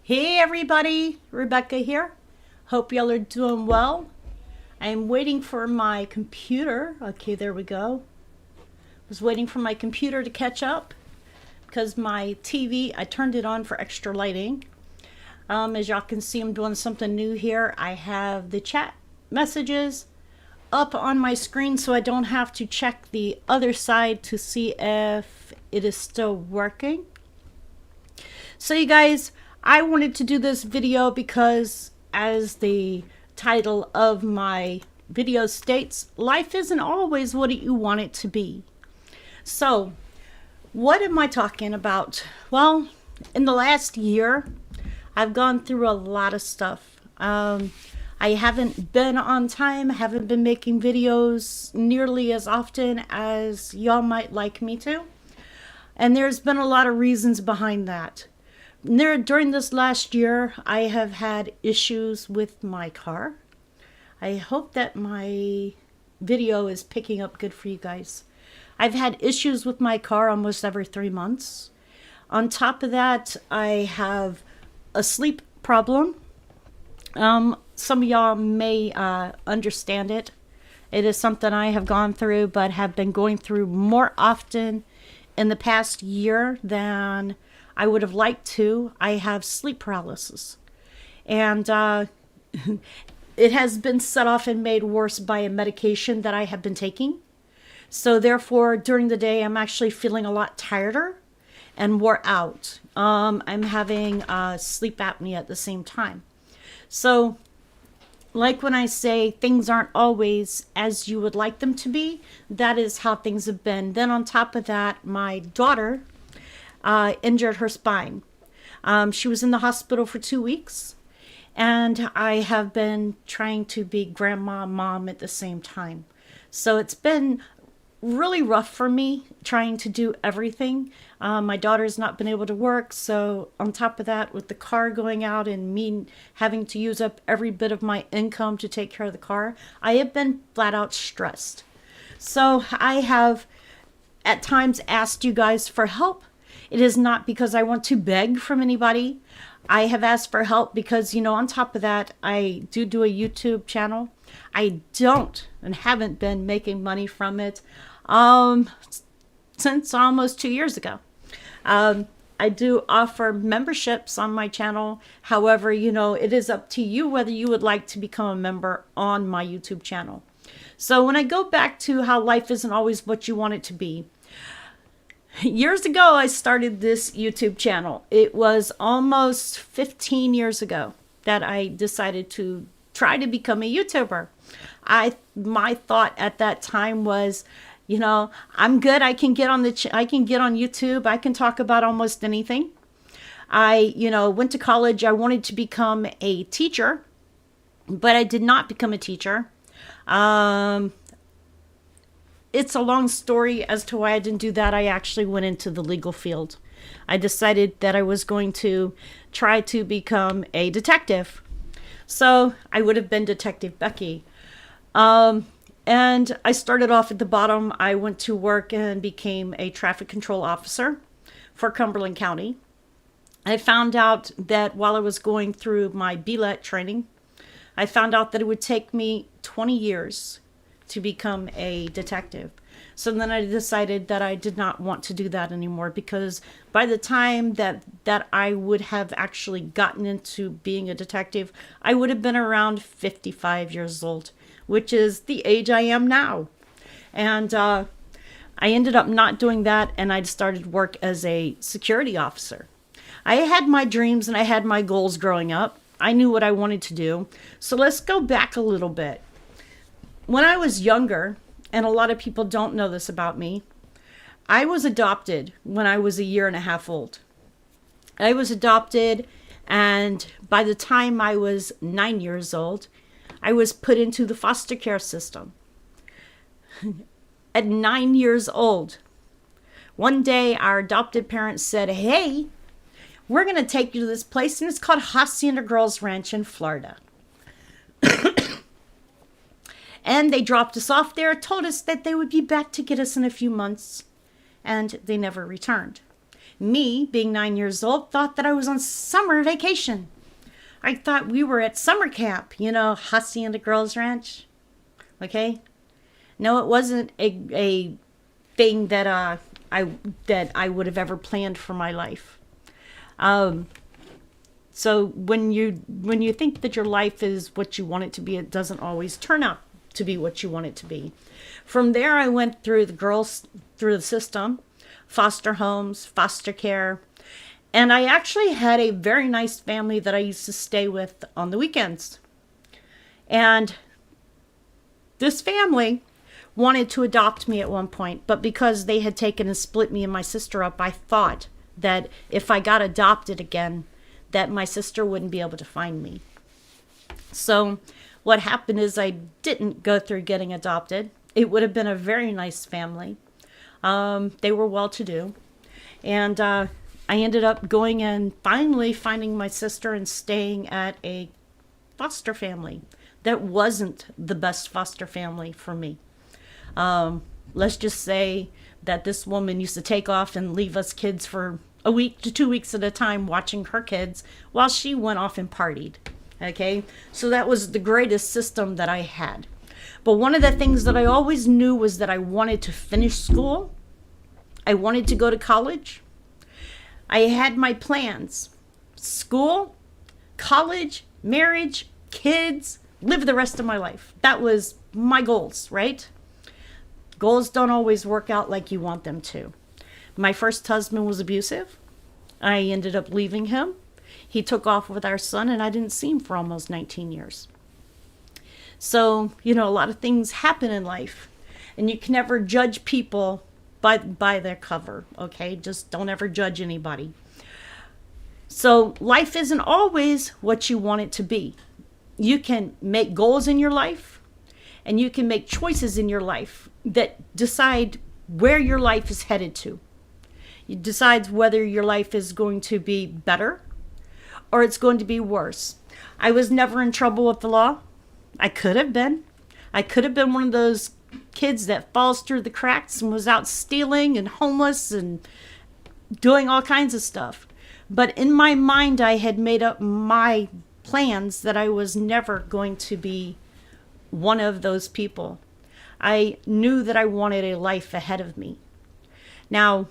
Hey everybody, Rebecca here. Hope y'all are doing well. I'm waiting for my computer. Okay, there we go. Was waiting for my computer to catch up because my TV, I turned it on for extra lighting. As y'all can see, I'm doing something new here. I have the chat messages up on my screen so I don't have to check the other side to see if it is still working. So you guys, I wanted to do this video because as the title of my video states, life isn't always what you want it to be. So what am I talking about? Well, in the last year, I've gone through a lot of stuff. I haven't been on time, haven't been making videos nearly as often as y'all might like me to. And there's been a lot of reasons behind that. During this last year, I have had issues with my car. I hope that my video is picking up good for you guys. I've had issues with my car almost every 3 months. On top of that, I have a sleep problem. Some of y'all may understand it. It is something I have gone through, but have been going through more often in the past year than I would have liked to. I have sleep paralysis. And it has been set off and made worse by a medication that I have been taking. So therefore, during the day, I'm actually feeling a lot tireder and wore out. I'm having sleep apnea at the same time. So like when I say things aren't always as you would like them to be, that is how things have been. Then on top of that, my daughter injured her spine. She was in the hospital for 2 weeks, and I have been trying to be grandma, mom at the same time. So it's been really rough for me trying to do everything. My daughter's not been able to work, so on top of that, with the car going out and me having to use up every bit of my income to take care of the car, I have been flat out stressed. So I have at times asked you guys for help. It is not because I want to beg from anybody. I have asked for help because, on top of that, I do a YouTube channel. I don't and haven't been making money from it since almost 2 years ago. I do offer memberships on my channel. However, it is up to you whether you would like to become a member on my YouTube channel. So when I go back to how life isn't always what you want it to be, years ago, I started this YouTube channel. It was almost 15 years ago that I decided to try to become a YouTuber. My thought at that time was, I'm good. I can get on YouTube. I can talk about almost anything. I, went to college. I wanted to become a teacher, but I did not become a teacher. It's a long story as to why I didn't do that. I actually went into the legal field. I decided that I was going to try to become a detective. So I would have been Detective Becky. And I started off at the bottom. I went to work and became a traffic control officer for Cumberland County. I found out that while I was going through my BLET training, I found out that it would take me 20 years to become a detective. So then I decided that I did not want to do that anymore, because by the time that I would have actually gotten into being a detective, I would have been around 55 years old, which is the age I am now. And I ended up not doing that, and I started work as a security officer. I had my dreams and I had my goals growing up. I knew what I wanted to do. So let's go back a little bit. When I was younger, and a lot of people don't know this about me, I was adopted when I was 1.5 years old. I was adopted, and by the time I was 9 years old, I was put into the foster care system. At 9 years old, one day our adopted parents said, "Hey, we're going to take you to this place, and it's called Hacienda Girls Ranch in Florida." And they dropped us off there, told us that they would be back to get us in a few months, and they never returned. Me, being 9 years old, thought that I was on summer vacation. I thought we were at summer camp, Hacienda Girls Ranch. Okay? No, it wasn't a thing that I would have ever planned for my life. So when you think that your life is what you want it to be, it doesn't always turn out to be what you want it to be. From there, I went through through the system, foster homes, foster care, and I actually had a very nice family that I used to stay with on the weekends. And this family wanted to adopt me at one point, but because they had taken and split me and my sister up, I thought that if I got adopted again, that my sister wouldn't be able to find me. So what happened is I didn't go through getting adopted. It would have been a very nice family. They were well-to-do. And I ended up going and finally finding my sister and staying at a foster family that wasn't the best foster family for me. Let's just say that this woman used to take off and leave us kids for a week to 2 weeks at a time watching her kids while she went off and partied. Okay? So that was the greatest system that I had. But one of the things that I always knew was that I wanted to finish school. I wanted to go to college. I had my plans. School, college, marriage, kids, live the rest of my life. That was my goals, right? Goals don't always work out like you want them to. My first husband was abusive. I ended up leaving him. He took off with our son, and I didn't see him for almost 19 years. So, a lot of things happen in life, and you can never judge people by their cover, okay? Just don't ever judge anybody. So life isn't always what you want it to be. You can make goals in your life, and you can make choices in your life that decide where your life is headed to. It decides whether your life is going to be better or it's going to be worse. I was never in trouble with the law. I could have been. I could have been one of those kids that falls through the cracks and was out stealing and homeless and doing all kinds of stuff. But in my mind, I had made up my plans that I was never going to be one of those people. I knew that I wanted a life ahead of me. Now,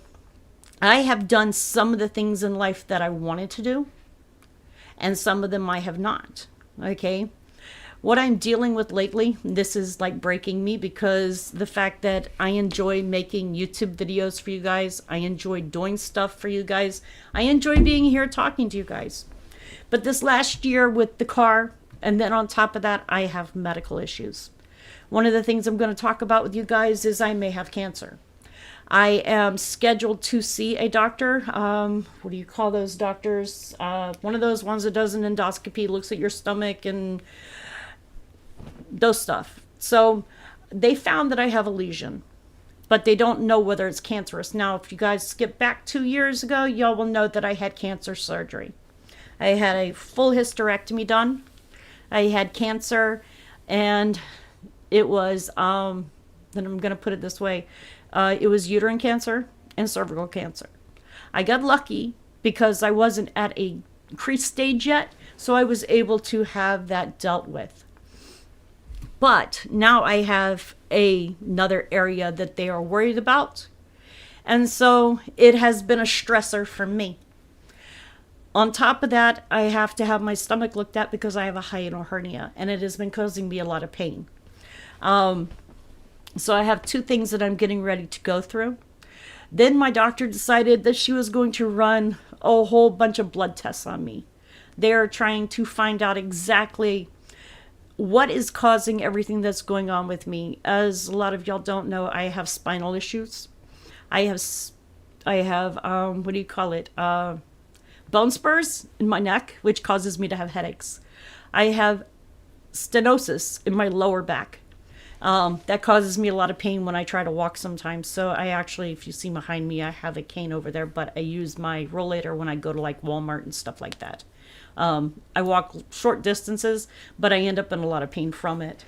I have done some of the things in life that I wanted to do, and some of them I have not. Okay? What I'm dealing with lately, this is like breaking me, because the fact that I enjoy making YouTube videos for you guys, I enjoy doing stuff for you guys, I enjoy being here talking to you guys. But this last year with the car, and then on top of that, I have medical issues. One of the things I'm going to talk about with you guys is I may have cancer. I am scheduled to see a doctor. What do you call those doctors? One of those ones that does an endoscopy, looks at your stomach and those stuff. So they found that I have a lesion, but they don't know whether it's cancerous. Now, if you guys skip back 2 years ago, y'all will know that I had cancer surgery. I had a full hysterectomy done. I had cancer, and it was, then I'm going to put it this way, it was uterine cancer and cervical cancer. I got lucky because I wasn't at a increased stage yet, so I was able to have that dealt with. But now I have another area that they are worried about, and so it has been a stressor for me. On top of that, I have to have my stomach looked at because I have a hiatal hernia, and it has been causing me a lot of pain. So I have two things that I'm getting ready to go through. Then my doctor decided that she was going to run a whole bunch of blood tests on me. They're trying to find out exactly what is causing everything that's going on with me. As a lot of y'all don't know, I have spinal issues. I have what do you call it? Bone spurs in my neck, which causes me to have headaches. I have stenosis in my lower back. That causes me a lot of pain when I try to walk sometimes. So I actually, if you see behind me, I have a cane over there, but I use my rollator when I go to like Walmart and stuff like that. I walk short distances, but I end up in a lot of pain from it.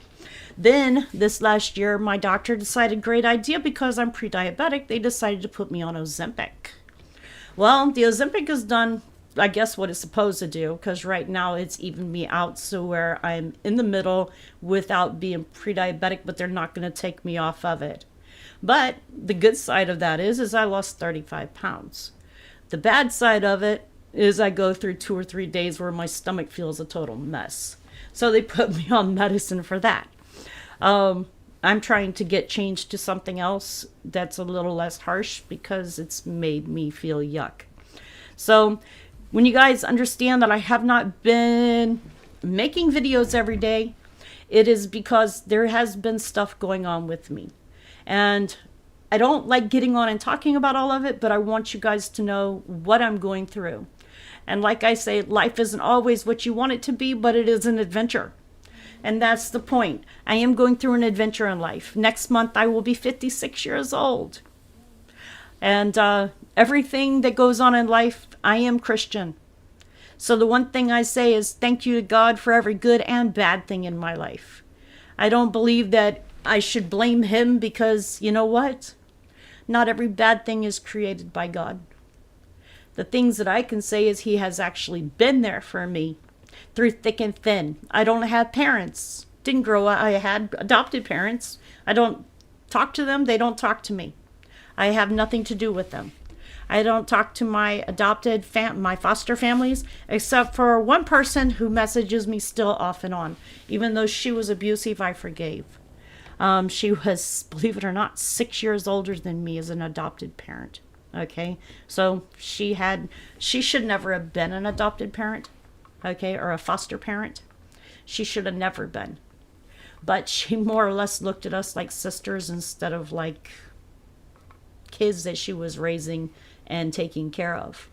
Then this last year, my doctor decided, great idea, because I'm pre-diabetic, they decided to put me on Ozempic. Well, the Ozempic has done, I guess, what it's supposed to do, because right now it's evened me out so where I'm in the middle without being pre-diabetic, but they're not going to take me off of it. But the good side of that is I lost 35 pounds. The bad side of it is I go through 2 or 3 days where my stomach feels a total mess. So they put me on medicine for that. I'm trying to get changed to something else that's a little less harsh because it's made me feel yuck. So when you guys understand that I have not been making videos every day, it is because there has been stuff going on with me. And I don't like getting on and talking about all of it, but I want you guys to know what I'm going through. And like I say, life isn't always what you want it to be, but it is an adventure. And that's the point. I am going through an adventure in life. Next month, I will be 56 years old. And everything that goes on in life, I am Christian. So the one thing I say is thank you to God for every good and bad thing in my life. I don't believe that I should blame him because, you know what? Not every bad thing is created by God. The things that I can say is he has actually been there for me through thick and thin. I don't have parents. Didn't grow up. I had adopted parents. I don't talk to them. They don't talk to me. I have nothing to do with them. I don't talk to my adopted my foster families, except for one person who messages me still off and on. Even though she was abusive, I forgave. She was, believe it or not, 6 years older than me as an adopted parent. Okay, so she should never have been an adopted parent, okay, or a foster parent. She should have never been. But she more or less looked at us like sisters instead of like kids that she was raising and taking care of.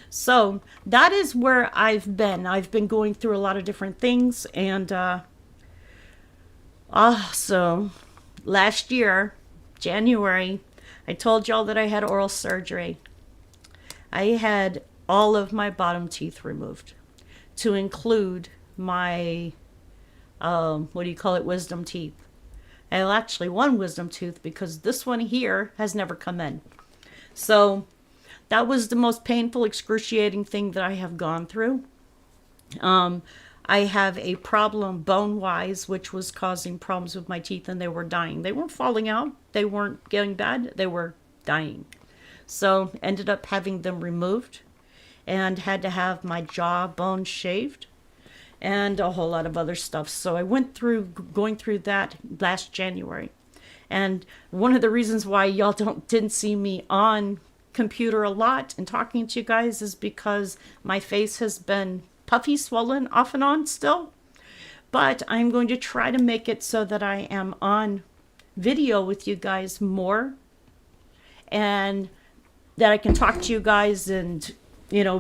So that is where I've been. I've been going through a lot of different things. And so last year, January, I told y'all that I had oral surgery. I had all of my bottom teeth removed to include my, wisdom teeth. I have actually one wisdom tooth because this one here has never come in. So that was the most painful, excruciating thing that I have gone through. I have a problem bone-wise, which was causing problems with my teeth, and they were dying. They weren't falling out. They weren't getting bad. They were dying. So ended up having them removed and had to have my jawbone shaved and a whole lot of other stuff. So I went through going through that last January. And one of the reasons why y'all didn't see me on computer a lot and talking to you guys is because my face has been puffy, swollen off and on still. But I'm going to try to make it so that I am on video with you guys more and that I can talk to you guys and,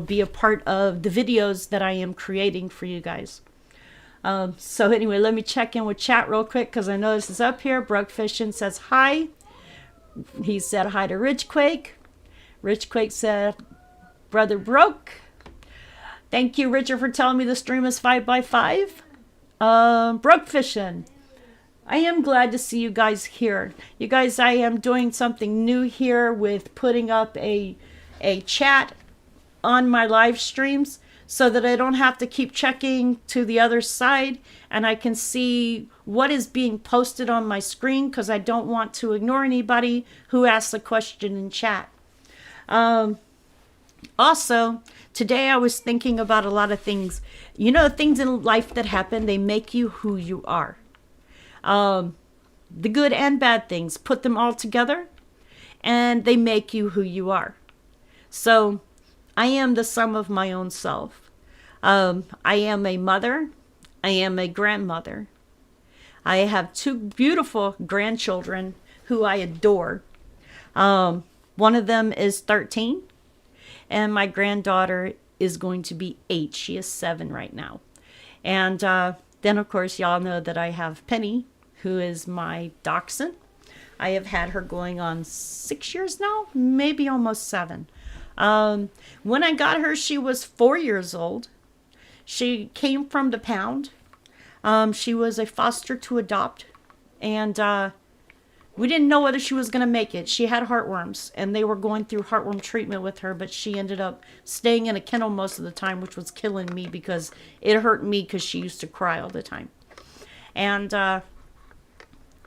be a part of the videos that I am creating for you guys. So anyway, let me check in with chat real quick because I know this is up here. Broke Fishing says hi. He said hi to Ridgequake. Ridgequake said, Brother Broke. Thank you, Richard, for telling me the stream is 5x5. Broke Fishing. I am glad to see you guys here. You guys, I am doing something new here with putting up a chat on my live streams so that I don't have to keep checking to the other side and I can see what is being posted on my screen because I don't want to ignore anybody who asks a question in chat. Also, today I was thinking about a lot of things. Things in life that happen, they make you who you are. The good and bad things, put them all together and they make you who you are. So I am the sum of my own self. I am a mother. I am a grandmother. I have 2 beautiful grandchildren who I adore. One of them is 13 and my granddaughter is going to be 8. She is 7 right now. And then, of course, y'all know that I have Penny, who is my dachshund. I have had her going on 6 years now, maybe almost 7. When I got her, she was 4 years old. She came from the pound. She was a foster to adopt. And We didn't know whether she was going to make it. She had heartworms, and they were going through heartworm treatment with her, but she ended up staying in a kennel most of the time, which was killing me because it hurt me because she used to cry all the time. And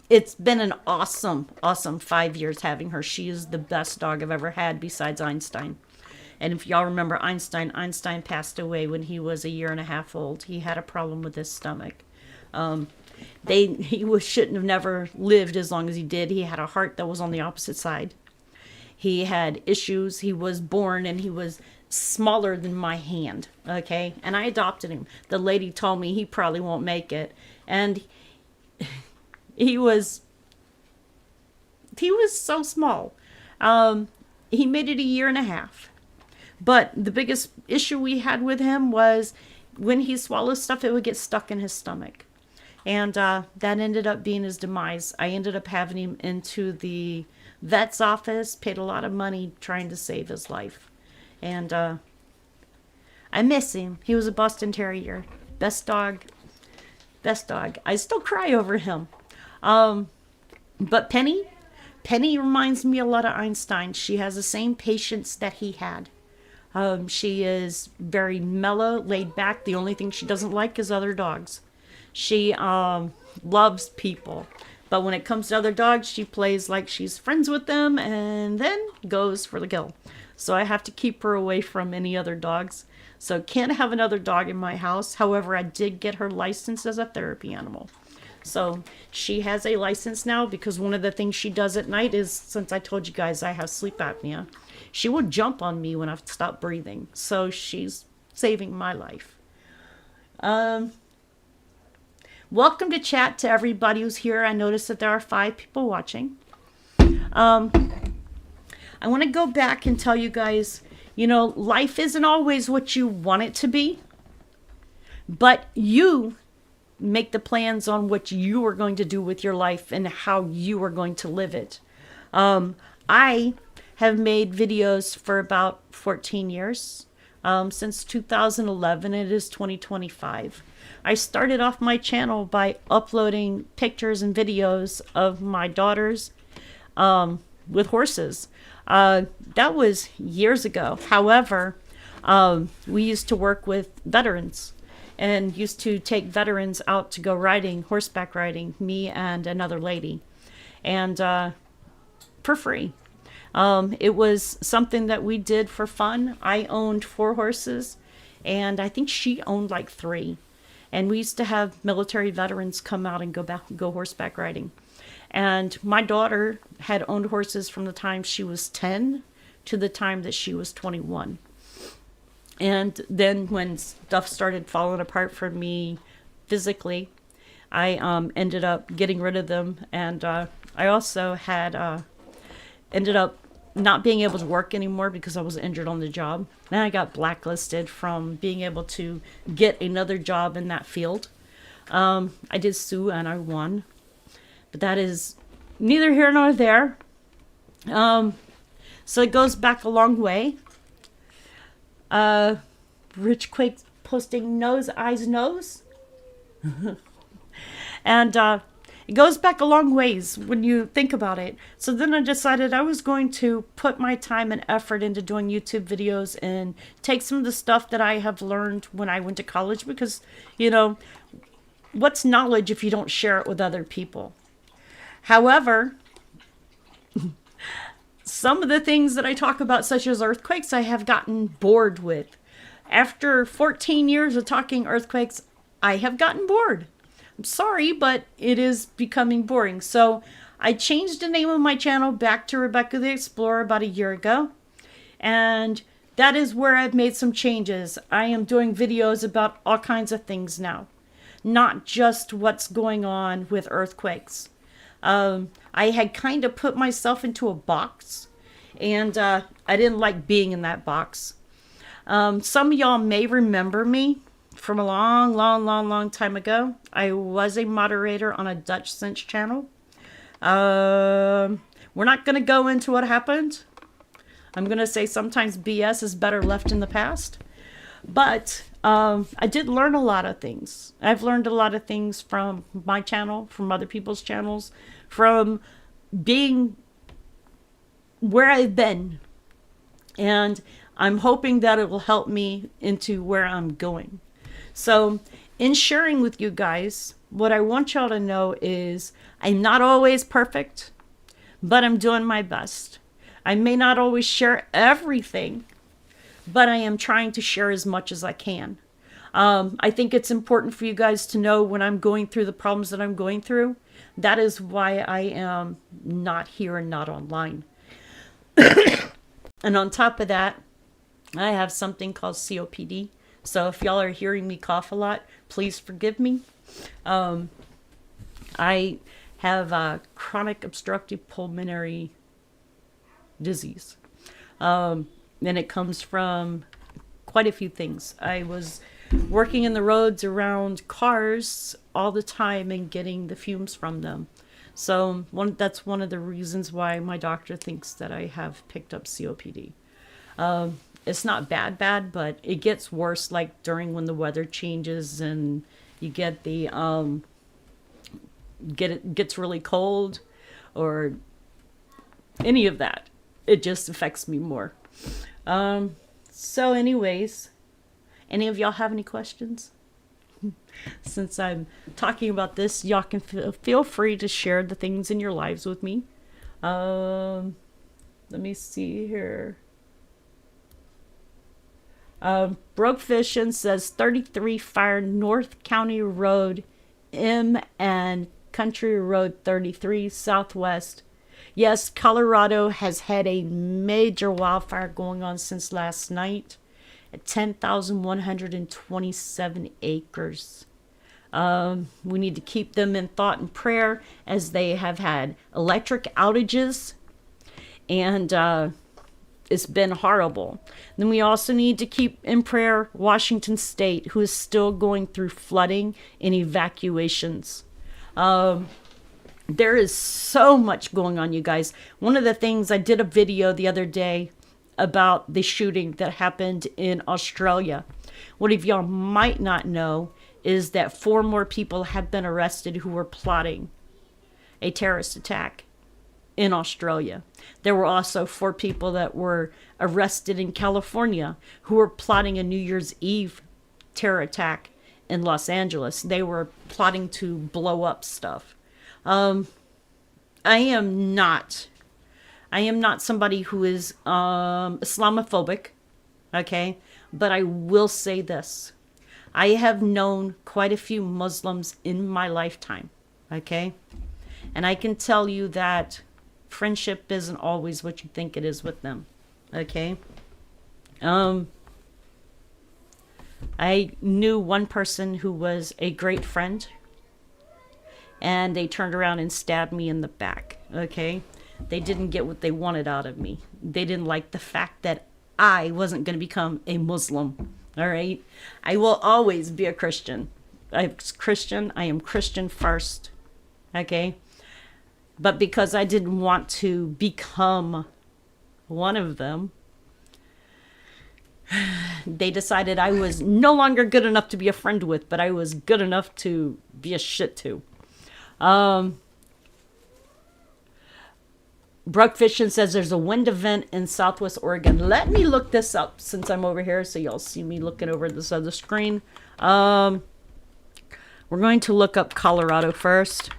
it's been an awesome 5 years having her. She is the best dog I've ever had besides Einstein. And if y'all remember Einstein passed away when he was 1.5 years old. He had a problem with his stomach. Shouldn't have never lived as long as he did. He had a heart that was on the opposite side. He had issues. He was born and he was smaller than my hand. Okay. And I adopted him. The lady told me he probably won't make it. And he was so small. He made it 1.5 years. But the biggest issue we had with him was when he swallowed stuff, it would get stuck in his stomach. And that ended up being his demise. I ended up having him into the vet's office, paid a lot of money trying to save his life. And I miss him. He was a Boston Terrier. Best dog. I still cry over him. But Penny reminds me a lot of Einstein. She has the same patience that he had. She is very mellow, laid back. The only thing she doesn't like is other dogs. She loves people. But when it comes to other dogs, she plays like she's friends with them and then goes for the kill. So I have to keep her away from any other dogs. So can't have another dog in my house. However, I did get her licensed as a therapy animal. So she has a license now because one of the things she does at night is, since I told you guys I have sleep apnea, she would jump on me when I stopped breathing. So she's saving my life. Welcome to chat to everybody who's here. I noticed that there are 5 people watching. I want to go back and tell you guys, life isn't always what you want it to be, but you make the plans on what you are going to do with your life and how you are going to live it. I have made videos for about 14 years. Since 2011, it is 2025. I started off my channel by uploading pictures and videos of my daughters with horses. That was years ago. However, we used to work with veterans and used to take veterans out to go riding, horseback riding, me and another lady, and for free. It was something that we did for fun. I owned 4 horses, and I think she owned like 3. And we used to have military veterans come out and go horseback riding. And my daughter had owned horses from the time she was 10 to the time that she was 21. And then when stuff started falling apart for me physically, I ended up getting rid of them. And I also had ended up not being able to work anymore because I was injured on the job. Then I got blacklisted from being able to get another job in that field. I did sue and I won. But that is neither here nor there. So it goes back a long way. Rich Quake posting nose, eyes, nose. And it goes back a long ways when you think about it. So then I decided I was going to put my time and effort into doing YouTube videos and take some of the stuff that I have learned when I went to college because, what's knowledge if you don't share it with other people? However, some of the things that I talk about, such as earthquakes, I have gotten bored with. After 14 years of talking earthquakes, I have gotten bored. I'm sorry, but it is becoming boring. So I changed the name of my channel back to Rebecca the Explorer about 1 year ago. And that is where I've made some changes. I am doing videos about all kinds of things now, not just what's going on with earthquakes. I had kind of put myself into a box, and I didn't like being in that box. Some of y'all may remember me from a long time ago. I was a moderator on a Dutch Sense channel. We're not going to go into what happened. I'm going to say sometimes BS is better left in the past. But I did learn a lot of things. I've learned a lot of things from my channel, from other people's channels, from being where I've been. And I'm hoping that it will help me into where I'm going. So, in sharing with you guys, what I want y'all to know is I'm not always perfect, but I'm doing my best. I may not always share everything, but I am trying to share as much as I can. I think it's important for you guys to know when I'm going through the problems that I'm going through. That is why I am not here and not online. And on top of that, I have something called COPD. So if y'all are hearing me cough a lot, please forgive me. I have a chronic obstructive pulmonary disease. And it comes from quite a few things. I was working in the roads around cars all the time and getting the fumes from them. So that's one of the reasons why my doctor thinks that I have picked up COPD. It's not bad, but it gets worse like during when the weather changes and you get the gets really cold or any of that. It just affects me more. So anyways, any of y'all have any questions? Since I'm talking about this, y'all can feel free to share the things in your lives with me. Let me see here. Broke Fishing says 33 fire North County Road M and Country Road 33 Southwest. Yes, Colorado has had a major wildfire going on since last night at 10,127 acres. We need to keep them in thought and prayer as they have had electric outages and it's been horrible. Then we also need to keep in prayer Washington State, who is still going through flooding and evacuations. There is so much going on, you guys. One of the things, I did a video the other day about the shooting that happened in Australia. What if y'all might not know is that 4 more people have been arrested who were plotting a terrorist attack in Australia. There were also 4 people that were arrested in California who were plotting a New Year's Eve terror attack in Los Angeles. They were plotting to blow up stuff. I am not somebody who is Islamophobic, okay? But I will say this. I have known quite a few Muslims in my lifetime, okay? And I can tell you that friendship isn't always what you think it is with them, okay? I knew one person who was a great friend, and they turned around and stabbed me in the back, okay? They didn't get what they wanted out of me. They didn't like the fact that I wasn't going to become a Muslim, all right? I will always be a Christian. I am Christian first, okay? But because I didn't want to become one of them, they decided I was no longer good enough to be a friend with, but I was good enough to be a shit to. Brook Fishing says there's a wind event in Southwest Oregon. Let me look this up since I'm over here so y'all see me looking over this other screen. We're going to look up Colorado first.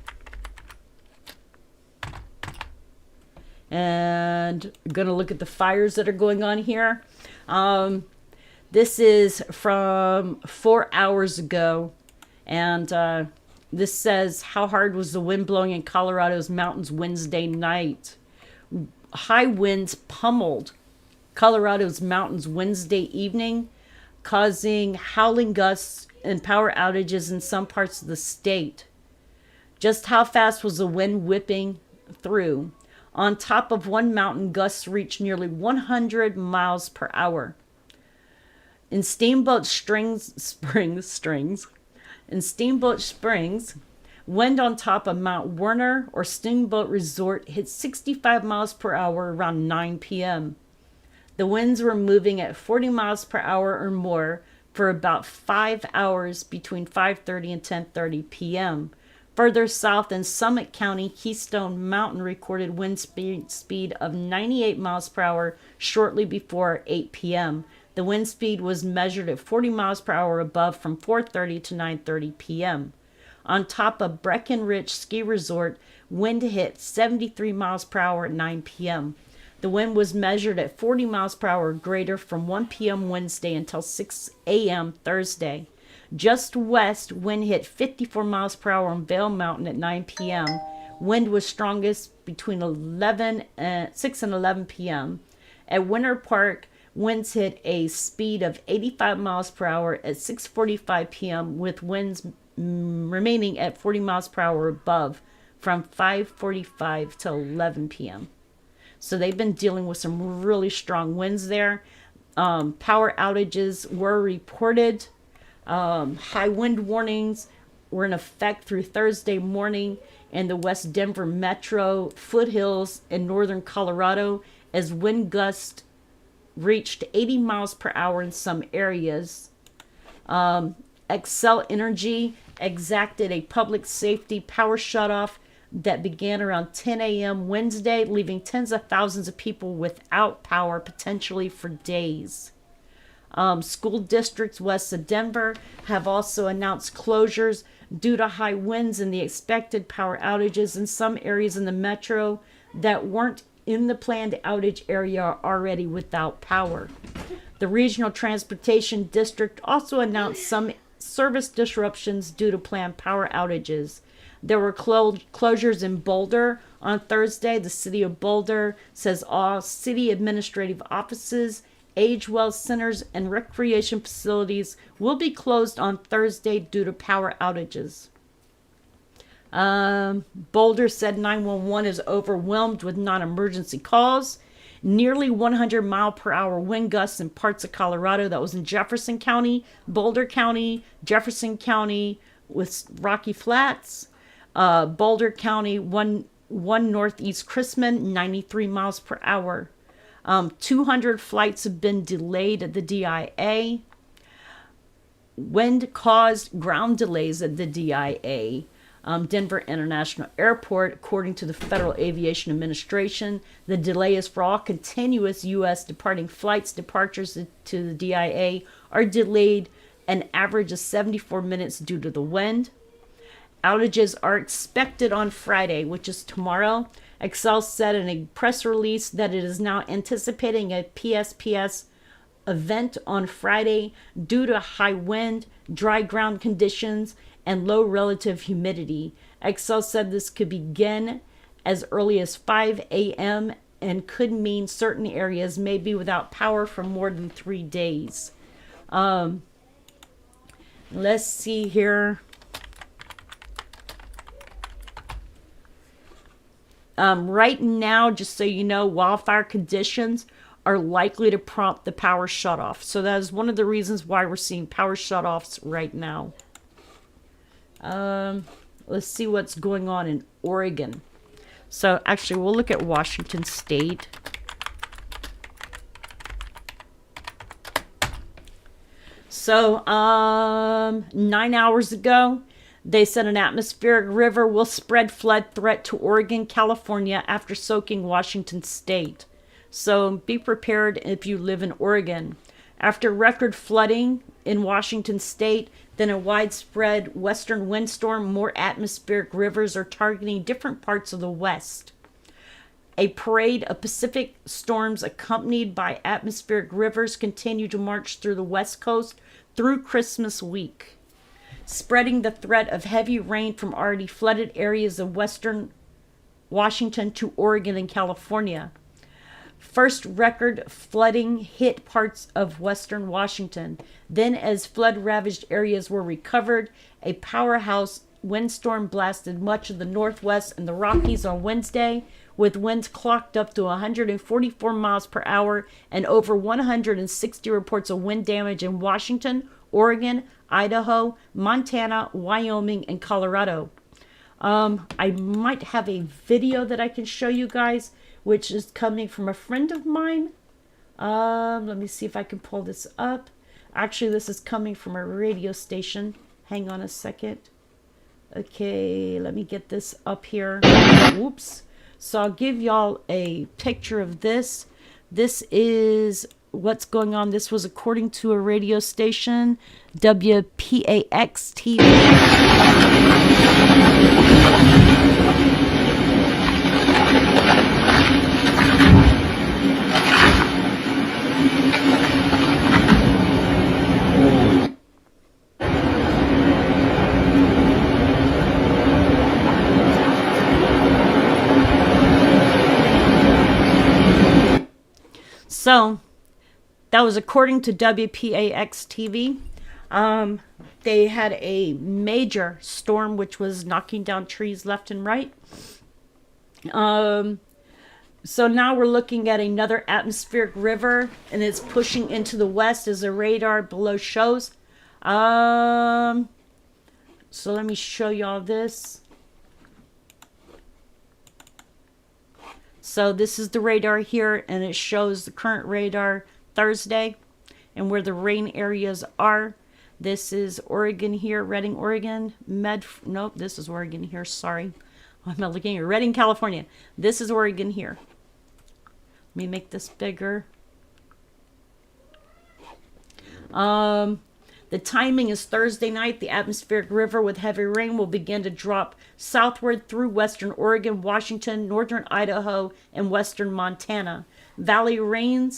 And I'm going to look at the fires that are going on here. This is from 4 hours ago. And this says, how hard was the wind blowing in Colorado's mountains Wednesday night? High winds pummeled Colorado's mountains Wednesday evening, causing howling gusts and power outages in some parts of the state. Just how fast was the wind whipping through? On top of one mountain, gusts reached nearly 100 miles per hour. In Steamboat Springs, wind on top of Mount Werner or Steamboat Resort hit 65 miles per hour around 9 p.m. The winds were moving at 40 miles per hour or more for about 5 hours between 5:30 and 10:30 p.m. Further south in Summit County, Keystone Mountain recorded wind speed of 98 miles per hour shortly before 8 p.m. The wind speed was measured at 40 miles per hour above from 4:30 to 9:30 p.m. On top of Breckenridge Ski Resort, wind hit 73 miles per hour at 9 p.m. The wind was measured at 40 miles per hour greater from 1 p.m. Wednesday until 6 a.m. Thursday. Just west, wind hit 54 miles per hour on Vail Mountain at 9 p.m. Wind was strongest between 6 and 11 p.m. At Winter Park, winds hit a speed of 85 miles per hour at 6:45 p.m. with winds remaining at 40 miles per hour above from 5:45 to 11 p.m. So they've been dealing with some really strong winds there. Power outages were reported. High wind warnings were in effect through Thursday morning in the West Denver metro, foothills, and northern Colorado as wind gusts reached 80 miles per hour in some areas. Xcel Energy exacted a public safety power shutoff that began around 10 a.m. Wednesday, leaving tens of thousands of people without power potentially for days. School districts west of Denver have also announced closures due to high winds and the expected power outages in some areas in the metro that weren't in the planned outage area are already without power. The Regional Transportation District also announced some service disruptions due to planned power outages. There were closures in Boulder on Thursday. The city of Boulder says all city administrative offices, age well centers, and recreation facilities will be closed on Thursday due to power outages. Boulder said 911 is overwhelmed with non-emergency calls. Nearly 100 mile per hour wind gusts in parts of Colorado. That was in Jefferson County, Boulder County, Jefferson County with Rocky Flats, Boulder County, one northeast Chrisman, 93 miles per hour. 200 flights have been delayed at the DIA. Wind caused ground delays at the DIA. Denver International Airport, according to the Federal Aviation Administration. The delay is for all continuous U.S. departing flights. Departures to the DIA are delayed an average of 74 minutes due to the wind. Outages are expected on Friday, which is tomorrow. Xcel said in a press release that it is now anticipating a PSPS event on Friday due to high wind, dry ground conditions, and low relative humidity. Xcel said this could begin as early as 5 a.m. and could mean certain areas may be without power for more than 3 days. Let's see here. Right now, just so you know, wildfire conditions are likely to prompt the power shutoff. So that is one of the reasons why we're seeing power shutoffs right now. Let's see what's going on in Oregon. So actually, we'll look at Washington State. So 9 hours ago, they said an atmospheric river will spread flood threat to Oregon, California after soaking Washington State. So be prepared if you live in Oregon. After record flooding in Washington State, then a widespread western windstorm, more atmospheric rivers are targeting different parts of the West. A parade of Pacific storms accompanied by atmospheric rivers continue to march through the West Coast through Christmas week, spreading the threat of heavy rain from already flooded areas of western Washington to Oregon and California. First record flooding hit parts of western Washington. Then, as flood-ravaged areas were recovered, a powerhouse windstorm blasted much of the Northwest and the Rockies on Wednesday, with winds clocked up to 144 miles per hour and over 160 reports of wind damage in Washington, Oregon, Idaho, Montana, Wyoming, and Colorado. I might have a video that I can show you guys, which is coming from a friend of mine. Let me see if I can pull this up. Actually, this is coming from a radio station. Hang on a second. Okay, let me get this up here. Whoops. So I'll give y'all a picture of this. This is what's going on. This was according to a radio station, WPAX TV. So that was according to WPAX TV. They had a major storm which was knocking down trees left and right. So now we're looking at another atmospheric river, and it's pushing into the west as the radar below shows. So let me show y'all this. So this is the radar here, and it shows the current radar Thursday and where the rain areas are. This is Oregon here, Redding, Oregon. Nope, this is Oregon here, sorry. I'm not looking at Redding, California. This is Oregon here. Let me make this bigger. The timing is Thursday night. The atmospheric river with heavy rain will begin to drop southward through western Oregon, Washington, northern Idaho, and western Montana. Valley rain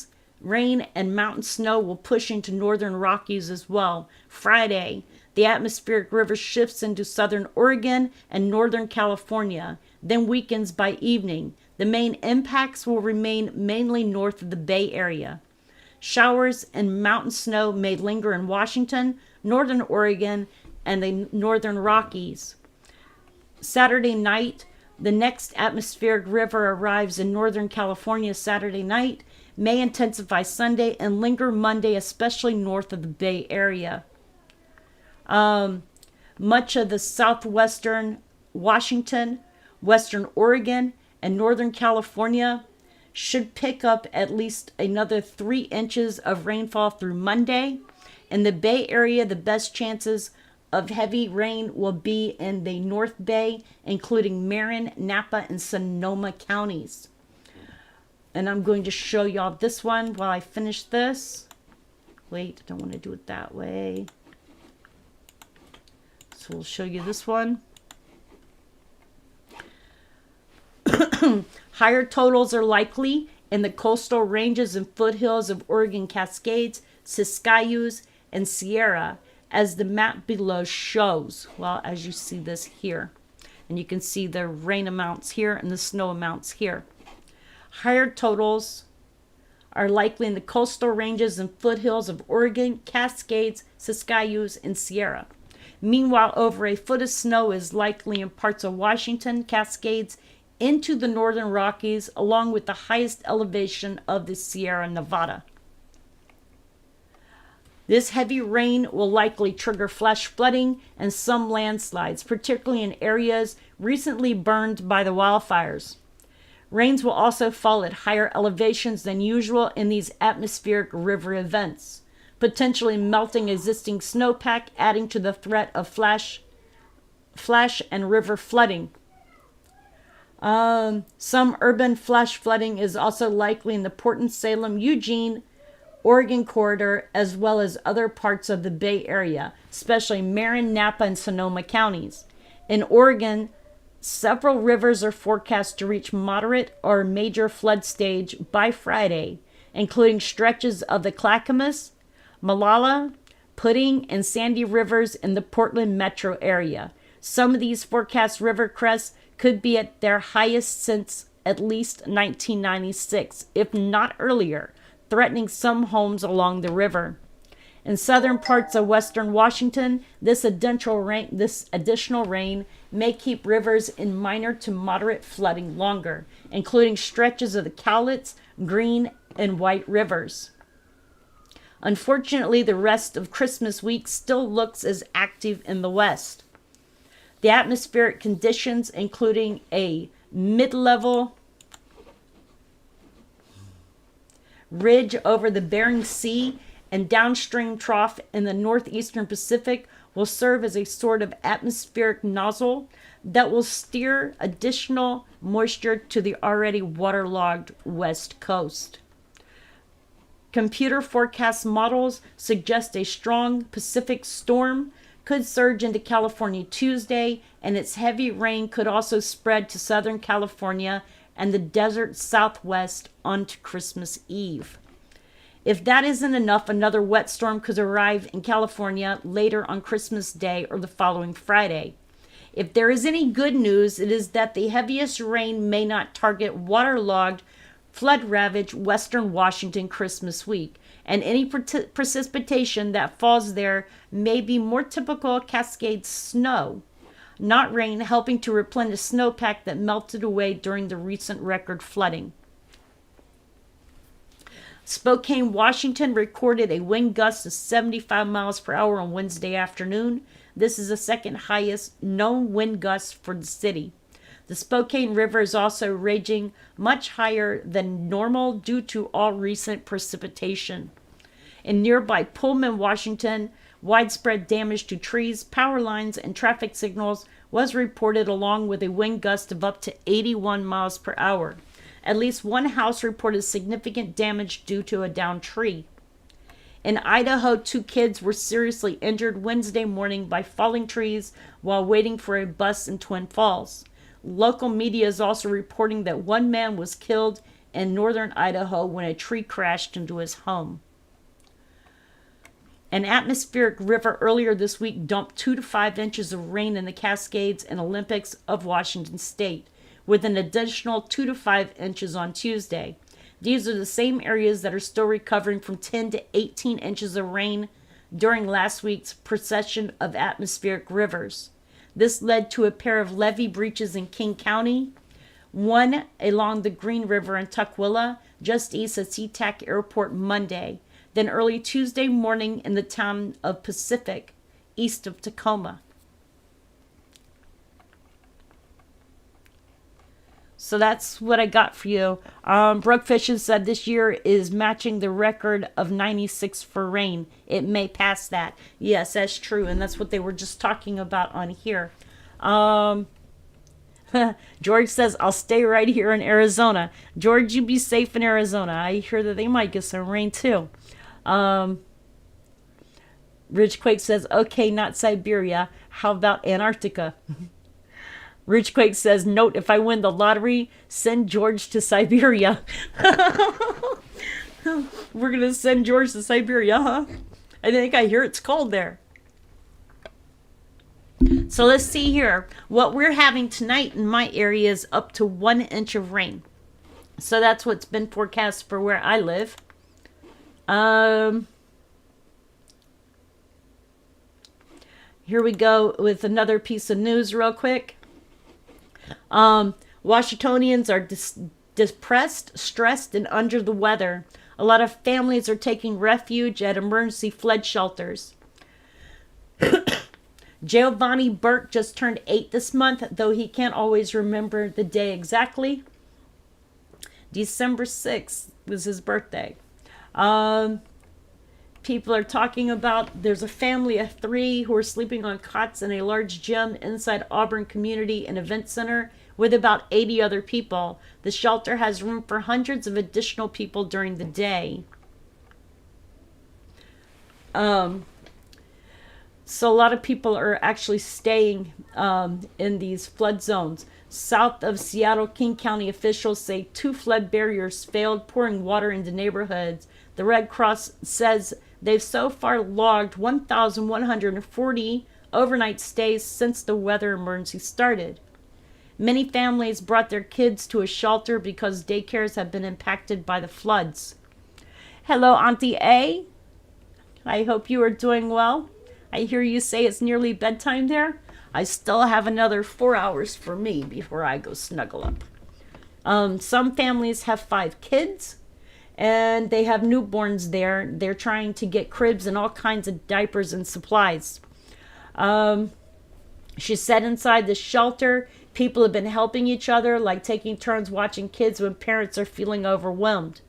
and mountain snow will push into northern Rockies as well. Friday, the atmospheric river shifts into southern Oregon and northern California, then weakens by evening. The main impacts will remain mainly north of the Bay Area. Showers and mountain snow may linger in Washington, northern Oregon, and the northern Rockies. Saturday night, the next atmospheric river arrives in northern California Saturday night, may intensify Sunday, and linger Monday, especially north of the Bay Area. Much of the southwestern Washington, western Oregon, and northern California should pick up at least another 3 inches of rainfall through Monday. In the Bay Area, the best chances of heavy rain will be in the North Bay, including Marin, Napa, and Sonoma counties. And I'm going to show y'all this one while I finish this. Wait, I don't want to do it that way. So we'll show you this one. Higher totals are likely in the coastal ranges and foothills of Oregon Cascades, Siskiyous, and Sierra, as the map below shows. Well, as you see this here. And you can see the rain amounts here and the snow amounts here. Higher totals are likely in the coastal ranges and foothills of Oregon, Cascades, Siskiyous, and Sierra. Meanwhile, over a foot of snow is likely in parts of Washington, Cascades, into the northern Rockies, along with the highest elevation of the Sierra Nevada. This heavy rain will likely trigger flash flooding and some landslides, particularly in areas recently burned by the wildfires. Rains will also fall at higher elevations than usual in these atmospheric river events, potentially melting existing snowpack, adding to the threat of flash and river flooding. Some urban flash flooding is also likely in the Portland, Salem, Eugene, Oregon corridor, as well as other parts of the Bay Area, especially Marin, Napa, and Sonoma counties. In Oregon, several rivers are forecast to reach moderate or major flood stage by Friday, including stretches of the Clackamas, Molalla, Pudding, and Sandy rivers in the Portland metro area. Some of these forecast river crests could be at their highest since at least 1996, if not earlier, threatening some homes along the river. In southern parts of western Washington, this additional rain may keep rivers in minor to moderate flooding longer, including stretches of the Cowlitz, Green, and White rivers. Unfortunately, the rest of Christmas week still looks as active in the west. The atmospheric conditions, including a mid-level ridge over the Bering Sea and downstream trough in the northeastern Pacific will serve as a sort of atmospheric nozzle that will steer additional moisture to the already waterlogged west coast. Computer forecast models suggest a strong Pacific storm could surge into California Tuesday, and its heavy rain could also spread to Southern California and the desert southwest onto Christmas Eve. If that isn't enough, another wet storm could arrive in California later on Christmas Day or the following Friday. If there is any good news, it is that the heaviest rain may not target waterlogged, flood-ravaged western Washington Christmas week, and any precipitation that falls there may be more typical Cascade snow, not rain, helping to replenish snowpack that melted away during the recent record flooding. Spokane, Washington recorded a wind gust of 75 miles per hour on Wednesday afternoon. This is the second highest known wind gust for the city. The Spokane River is also raging much higher than normal due to all recent precipitation. In nearby Pullman, Washington, widespread damage to trees, power lines, and traffic signals was reported, along with a wind gust of up to 81 miles per hour. At least one house reported significant damage due to a downed tree. In Idaho, 2 kids were seriously injured Wednesday morning by falling trees while waiting for a bus in Twin Falls. Local media is also reporting that one man was killed in northern Idaho when a tree crashed into his home. An atmospheric river earlier this week dumped 2 to 5 inches of rain in the Cascades and Olympics of Washington state, with an additional 2 to 5 inches on Tuesday. These are the same areas that are still recovering from 10 to 18 inches of rain during last week's procession of atmospheric rivers. This led to a pair of levee breaches in King County, one along the Green River in Tukwila, just east of SeaTac Airport Monday, then early Tuesday morning in the town of Pacific, east of Tacoma. So that's what I got for you. Brooke Fisher said this year is matching the record of 96 for rain. It may pass that. Yes, that's true. And that's what they were just talking about on here. George says, I'll stay right here in Arizona. George, you be safe in Arizona. I hear that they might get some rain too. Ridgequake says, okay, not Siberia. How about Antarctica? Ridgequake says, note, if I win the lottery, send George to Siberia. We're going to send George to Siberia, huh? I think I hear it's cold there. So let's see here. What we're having tonight in my area is up to 1 inch of rain. So that's what's been forecast for where I live. Here we go with another piece of news real quick. Washingtonians are depressed, stressed, and under the weather. A lot of families are taking refuge at emergency flood shelters. Giovanni Burke just turned 8 this month, though he can't always remember the day exactly. December 6th was his birthday. People are talking about there's a family of 3 who are sleeping on cots in a large gym inside Auburn Community and Event Center with about 80 other people. The shelter has room for hundreds of additional people during the day. So a lot of people are actually staying in these flood zones. South of Seattle, King County officials say 2 flood barriers failed, pouring water into neighborhoods. The Red Cross says they've so far logged 1,140 overnight stays since the weather emergency started. Many families brought their kids to a shelter because daycares have been impacted by the floods. Hello, Auntie A. I hope you are doing well. I hear you say it's nearly bedtime there. I still have another 4 hours for me before I go snuggle up. Some families have 5 kids, and they have newborns there. They're trying to get cribs and all kinds of diapers and supplies. She said inside the shelter, people have been helping each other, like taking turns watching kids when parents are feeling overwhelmed.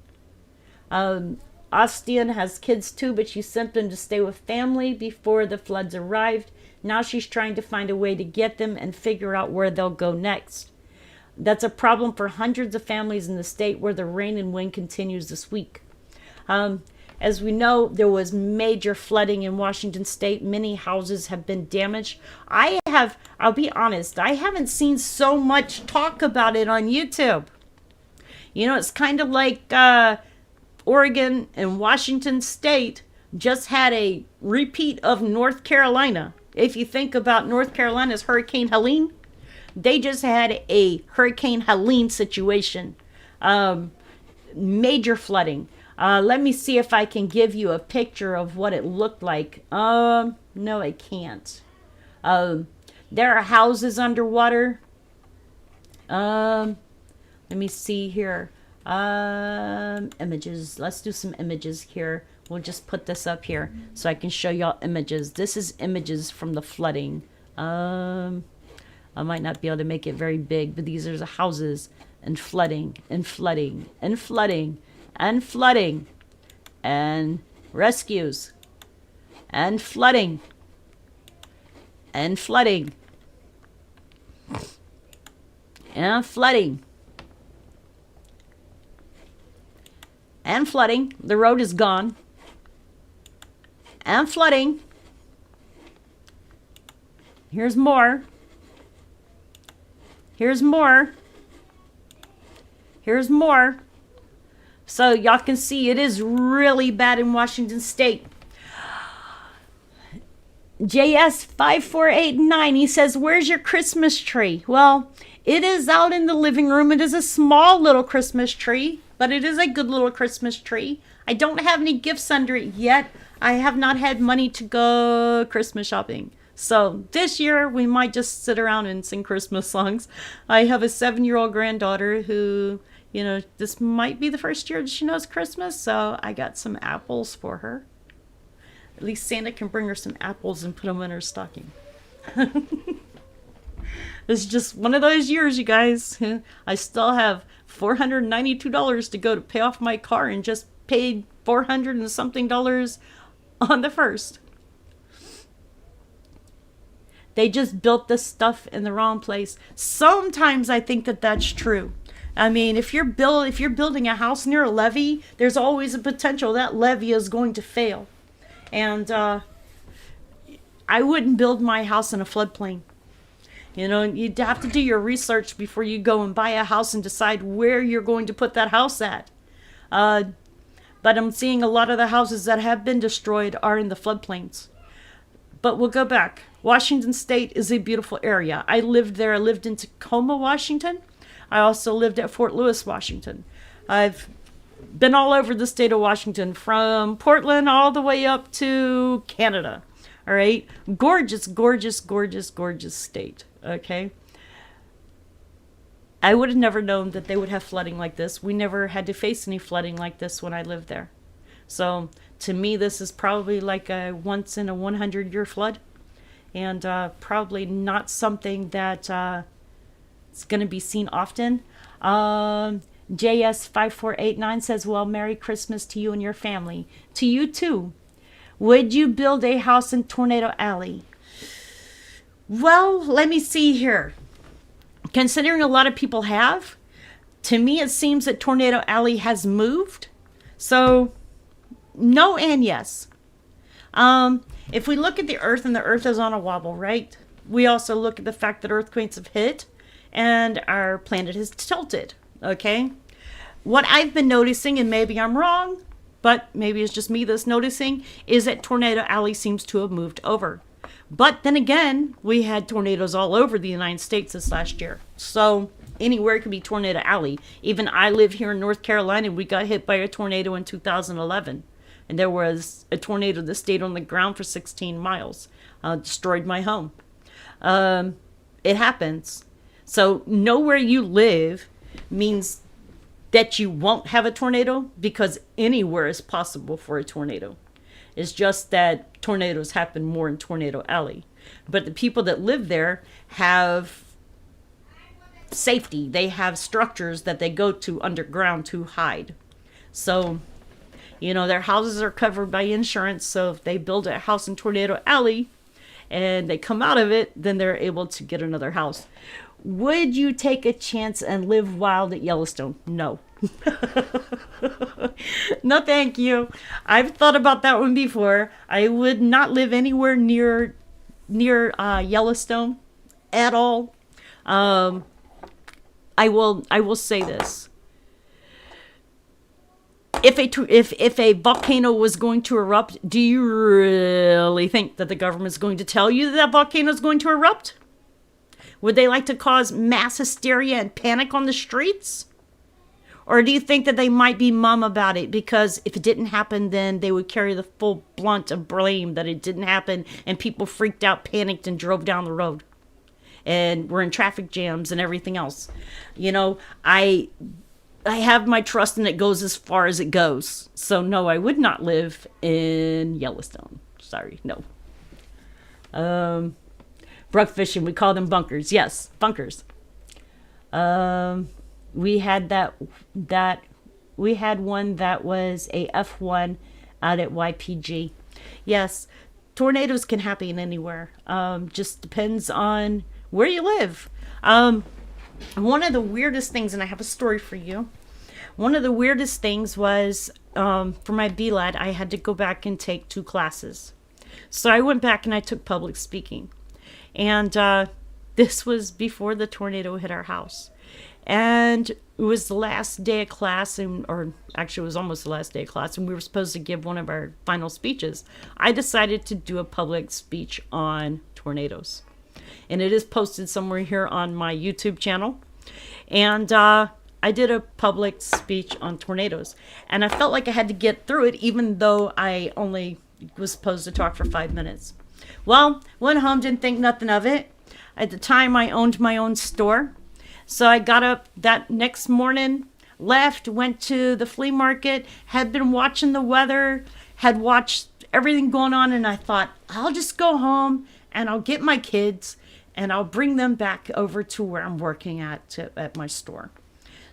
Austin has kids too, but she sent them to stay with family before the floods arrived. Now she's trying to find a way to get them and figure out where they'll go next. That's a problem for hundreds of families in the state where the rain and wind continues this week. As we know, there was major flooding in Washington state. Many houses have been damaged. I'll be honest, I haven't seen so much talk about it on YouTube. You know, it's kind of like Oregon and Washington state just had a repeat of North Carolina. If you think about North Carolina's Hurricane Helene, they just had a Hurricane Helene situation. Major flooding. Let me see if I can give you a picture of what it looked like. No, I can't. There are houses underwater. Let me see here. Images. Let's do some images here. We'll just put this up here so I can show y'all images. This is images from the flooding. I might not be able to make it very big, but these are the houses and flooding and flooding and flooding and flooding and rescues and flooding and flooding and flooding and flooding. The road is gone. And flooding. Here's more. Here's more. Here's more. So y'all can see it is really bad in Washington state. JS5489, he says, where's your Christmas tree? Well, it is out in the living room. It is a small little Christmas tree, but it is a good little Christmas tree. I don't have any gifts under it yet. I have not had money to go Christmas shopping. So this year we might just sit around and sing Christmas songs. I have a 7-year-old granddaughter who, you know, this might be the first year that she knows Christmas. So I got some apples for her. At least Santa can bring her some apples and put them in her stocking. It's just one of those years, you guys. I still have $492 to go to pay off my car and just paid $400 and something on the first. They just built this stuff in the wrong place. Sometimes I think that that's true. I mean, if you're building a house near a levee, there's always a potential that levee is going to fail. And I wouldn't build my house in a floodplain. You know, you'd have to do your research before you go and buy a house and decide where you're going to put that house at. But I'm seeing a lot of the houses that have been destroyed are in the floodplains. But we'll go back. Washington State is a beautiful area. I lived there. I lived in Tacoma, Washington. I also lived at Fort Lewis, Washington. I've been all over the state of Washington, from Portland all the way up to Canada. All right. Gorgeous, gorgeous, gorgeous, gorgeous state. Okay. I would have never known that they would have flooding like this. We never had to face any flooding like this when I lived there. So to me, this is probably like a once in a 100-year flood, and probably not something that it's going to be seen often. JS5489 says, well, Merry Christmas to you and your family. To you too. Would you build a house in Tornado Alley? Well, let me see here. Considering a lot of people have, to me it seems that Tornado Alley has moved. So, no and yes. If we look at the earth, and the earth is on a wobble, right? We also look at the fact that earthquakes have hit and our planet has tilted, okay? What I've been noticing, and maybe I'm wrong, but maybe it's just me that's noticing, is that Tornado Alley seems to have moved over. But then again, we had tornadoes all over the United States this last year. So anywhere could be Tornado Alley. Even I live here in North Carolina. We got hit by a tornado in 2011. And there was a tornado that stayed on the ground for 16 miles. Destroyed my home. It happens. So know where you live means that you won't have a tornado, because anywhere is possible for a tornado. It's just that tornadoes happen more in Tornado Alley. But the people that live there have safety. They have structures that they go to underground to hide. So Their houses are covered by insurance, so if they build a house in Tornado Alley and they come out of it, then they're able to get another house. Would you take a chance and live wild at Yellowstone? No. No, thank you. I've thought about that one before. I would not live anywhere near Yellowstone at all. I will say this. If a volcano was going to erupt, do you really think that the government's going to tell you that volcano is going to erupt? Would they like to cause mass hysteria and panic on the streets? Or do you think that they might be mum about it? Because if it didn't happen, then they would carry the full blunt of blame that it didn't happen, and people freaked out, panicked, and drove down the road. And were in traffic jams and everything else. I have my trust, and it goes as far as it goes. So no, I would not live in Yellowstone. Sorry, no. Brook fishing, we call them bunkers. Yes, bunkers. We had we had one that was a F1 out at YPG. Yes, tornadoes can happen anywhere. Just depends on where you live. One of the weirdest things, and I have a story for you. One of the weirdest things was for my BLAD, I had to go back and take 2 classes. So I went back and I took public speaking. And this was before the tornado hit our house. And it was the last day of class, or actually it was almost the last day of class, and we were supposed to give one of our final speeches. I decided to do a public speech on tornadoes. And it is posted somewhere here on my YouTube channel. And I did a public speech on tornadoes. And I felt like I had to get through it, even though I only was supposed to talk for 5 minutes. Well, went home, didn't think nothing of it. At the time, I owned my own store. So I got up that next morning, left, went to the flea market, had been watching the weather, had watched everything going on, and I thought, I'll just go home and I'll get my kids and I'll bring them back over to where I'm working at my store.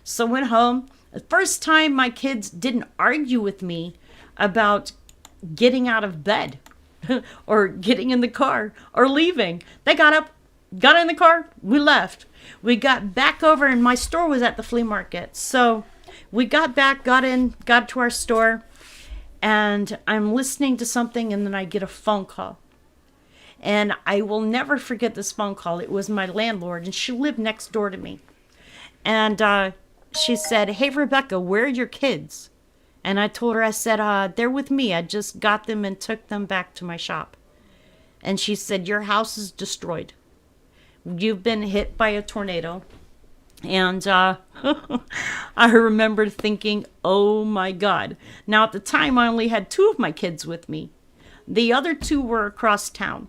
So went home. The first time my kids didn't argue with me about getting out of bed or getting in the car or leaving. They got up, got in the car, we left. We got back over, and my store was at the flea market. So we got back, got to our store, and I'm listening to something, and then I get a phone call. And I will never forget this phone call. It was my landlord, and she lived next door to me. And she said, "Hey, Rebecca, where are your kids?" And I told her, I said, "They're with me. I just got them and took them back to my shop." And she said, "Your house is destroyed. You've been hit by a tornado." And I remember thinking, oh my God. Now at the time, I only had 2 of my kids with me. The other 2 were across town.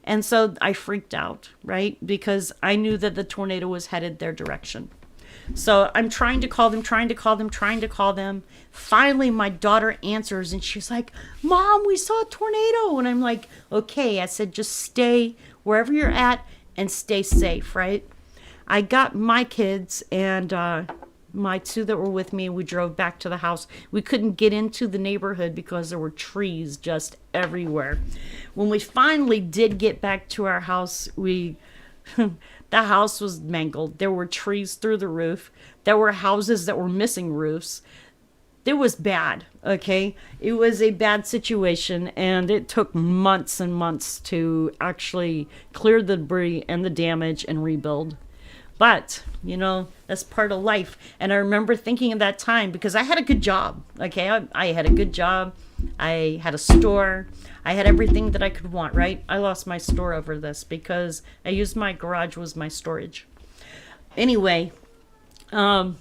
And so I freaked out, right? Because I knew that the tornado was headed their direction. So I'm trying to call them. Finally, my daughter answers, and she's like, "Mom, we saw a tornado." And I'm like, okay. I said, just stay wherever you're at and stay safe, right? I got my kids and my 2 that were with me, and we drove back to the house. We couldn't get into the neighborhood because there were trees just everywhere. When we finally did get back to our house, the house was mangled. There were trees through the roof. There were houses that were missing roofs. It was bad, okay? It was a bad situation, and it took months and months to actually clear the debris and the damage and rebuild. But, that's part of life. And I remember thinking at that time, because I had a good job, okay? I had a good job. I had a store. I had everything that I could want, right? I lost my store over this because I used my garage was my storage. Anyway, I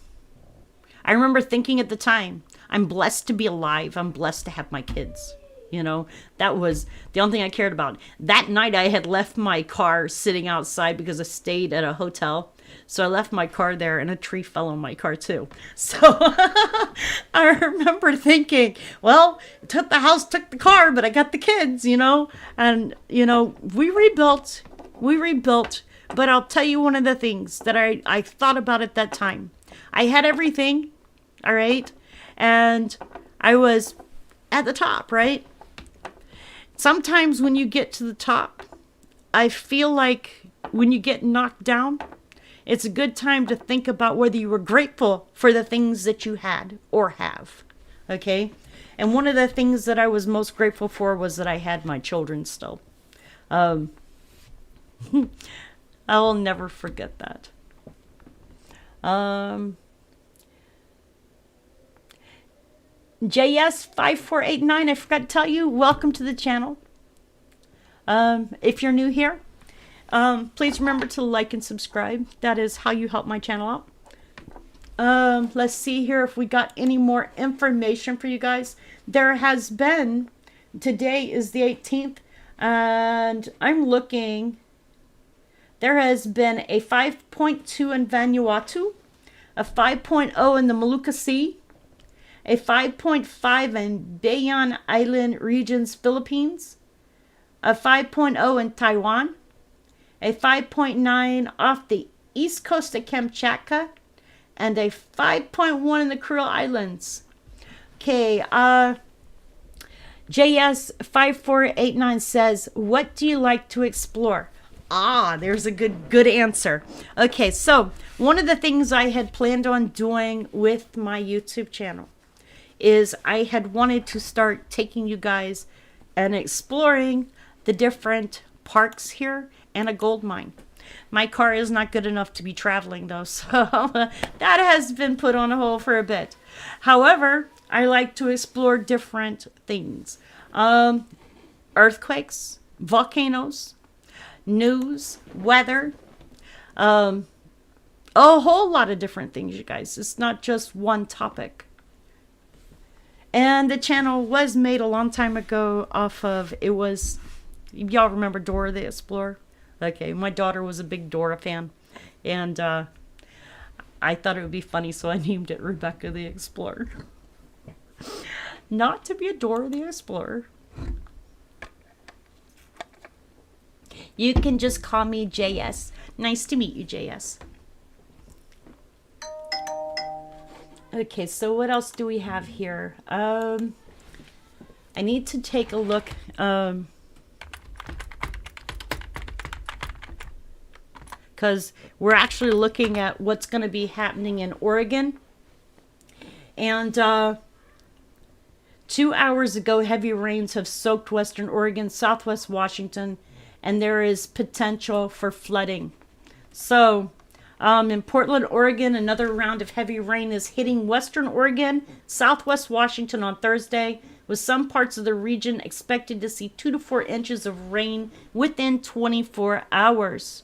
remember thinking at the time, I'm blessed to be alive. I'm blessed to have my kids. That was the only thing I cared about. That night I had left my car sitting outside because I stayed at a hotel. So I left my car there, and a tree fell on my car too. So I remember thinking, well, took the house, took the car, but I got the kids, and, we rebuilt. But I'll tell you one of the things that I thought about at that time. I had everything, all right? And I was at the top, right? Sometimes when you get to the top, I feel like when you get knocked down, it's a good time to think about whether you were grateful for the things that you had or have. Okay? And one of the things that I was most grateful for was that I had my children still. I'll never forget that. JS5489, I forgot to tell you, welcome to the channel. If you're new here, please remember to like and subscribe. That is how you help my channel out. Let's see here if we got any more information for you guys. There has been, today is the 18th, and I'm looking, there has been a 5.2 in Vanuatu, a 5.0 in the Molucca Sea, a 5.5 in Bayan Island Regions, Philippines, a 5.0 in Taiwan, a 5.9 off the east coast of Kamchatka, and a 5.1 in the Kuril Islands. Okay, JS5489 says, what do you like to explore? Ah, there's a good answer. Okay, so one of the things I had planned on doing with my YouTube channel is I had wanted to start taking you guys and exploring the different parks here and a gold mine. My car is not good enough to be traveling though, so that has been put on hold for a bit. However, I like to explore different things. Earthquakes, volcanoes, news, weather, a whole lot of different things, you guys. It's not just one topic. And the channel was made a long time ago off of, it was, y'all remember Dora the Explorer? Okay, my daughter was a big Dora fan, and I thought it would be funny, so I named it Rebecca the Explorer. Not to be a Dora the Explorer. You can just call me JS. Nice to meet you, JS. Okay, so what else do we have here? I need to take a look. Because we're actually looking at what's going to be happening in Oregon. And 2 hours ago, heavy rains have soaked western Oregon, southwest Washington, and there is potential for flooding. So, in Portland, Oregon, another round of heavy rain is hitting western Oregon, southwest Washington on Thursday, with some parts of the region expected to see 2 to 4 inches of rain within 24 hours.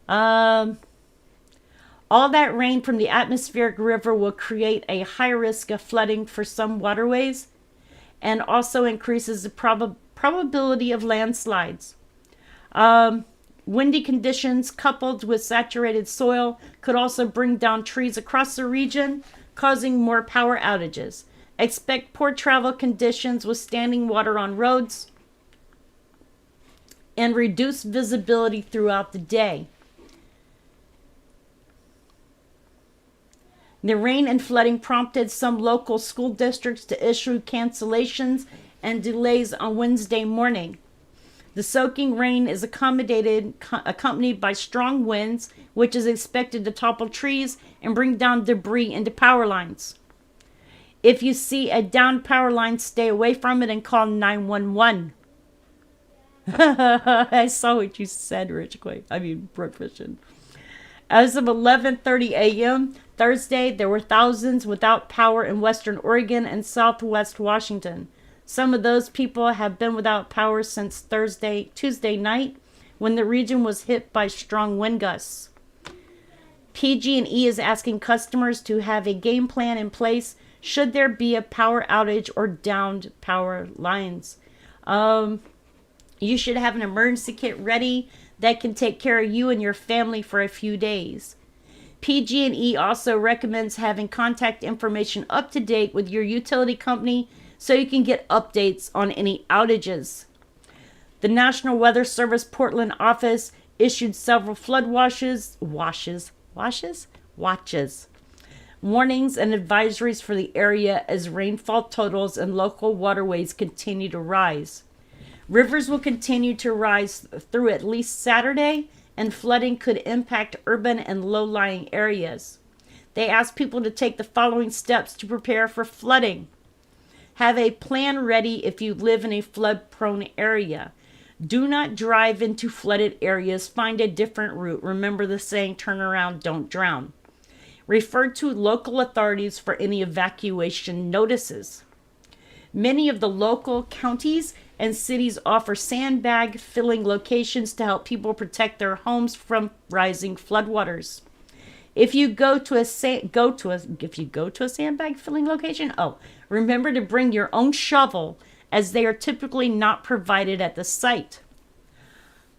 All that rain from the atmospheric river will create a high risk of flooding for some waterways and also increases the probability of landslides. Windy conditions coupled with saturated soil could also bring down trees across the region, causing more power outages. Expect poor travel conditions with standing water on roads and reduced visibility throughout the day. The rain and flooding prompted some local school districts to issue cancellations and delays on Wednesday morning. The soaking rain is accompanied by strong winds, which is expected to topple trees and bring down debris into power lines. If you see a downed power line, stay away from it and call 911. I saw what you said, Proficient. As of 11:30 a.m. Thursday, there were thousands without power in western Oregon and southwest Washington. Some of those people have been without power since Tuesday night, when the region was hit by strong wind gusts. PG&E is asking customers to have a game plan in place should there be a power outage or downed power lines. You should have an emergency kit ready that can take care of you and your family for a few days. PG&E also recommends having contact information up to date with your utility company so you can get updates on any outages. The National Weather Service Portland office issued several flood watches, warnings and advisories for the area as rainfall totals and local waterways continue to rise. Rivers will continue to rise through at least Saturday, and flooding could impact urban and low-lying areas. They ask people to take the following steps to prepare for flooding. Have a plan ready if you live in a flood-prone area. Do not drive into flooded areas. Find a different route. Remember the saying, turn around, don't drown. Refer to local authorities for any evacuation notices. Many of the local counties and cities offer sandbag filling locations to help people protect their homes from rising floodwaters. If you go to a sandbag filling location, remember to bring your own shovel, as they are typically not provided at the site.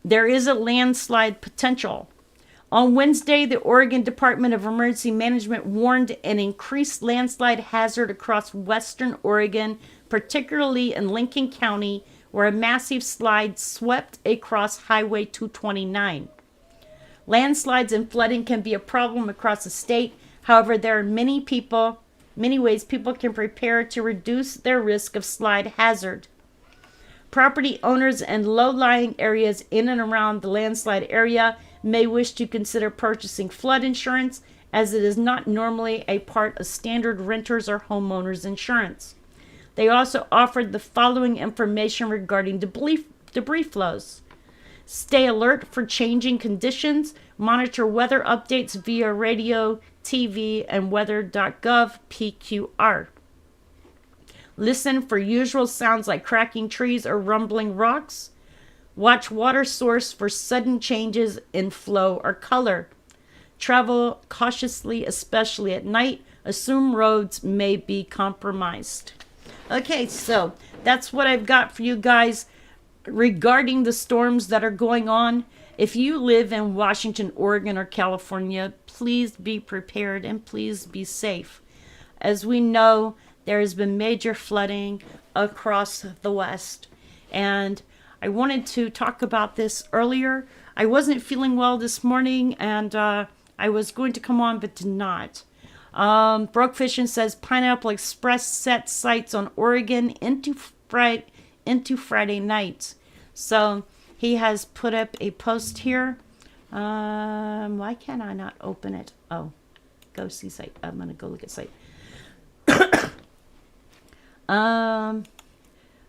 There is a landslide potential. On Wednesday, the Oregon Department of Emergency Management warned an increased landslide hazard across western Oregon, particularly in Lincoln County, where a massive slide swept across Highway 229. Landslides and flooding can be a problem across the state. However, there are many ways people can prepare to reduce their risk of slide hazard. Property owners in low-lying areas in and around the landslide area may wish to consider purchasing flood insurance, as it is not normally a part of standard renters or homeowners insurance. They also offered the following information regarding debris flows. Stay alert for changing conditions. Monitor weather updates via radio, TV, and weather.gov PQR. Listen for usual sounds like cracking trees or rumbling rocks. Watch water source for sudden changes in flow or color. Travel cautiously, especially at night. Assume roads may be compromised. Okay, so that's what I've got for you guys regarding the storms that are going on. If you live in Washington, Oregon, or California, please be prepared and please be safe. As we know, there has been major flooding across the West, and I wanted to talk about this earlier. I wasn't feeling well this morning, and I was going to come on, but did not. Broke Fishing says Pineapple Express set sights on Oregon into Friday night. So he has put up a post here. Why can't I not open it? Oh, go see site. I'm going to go look at site.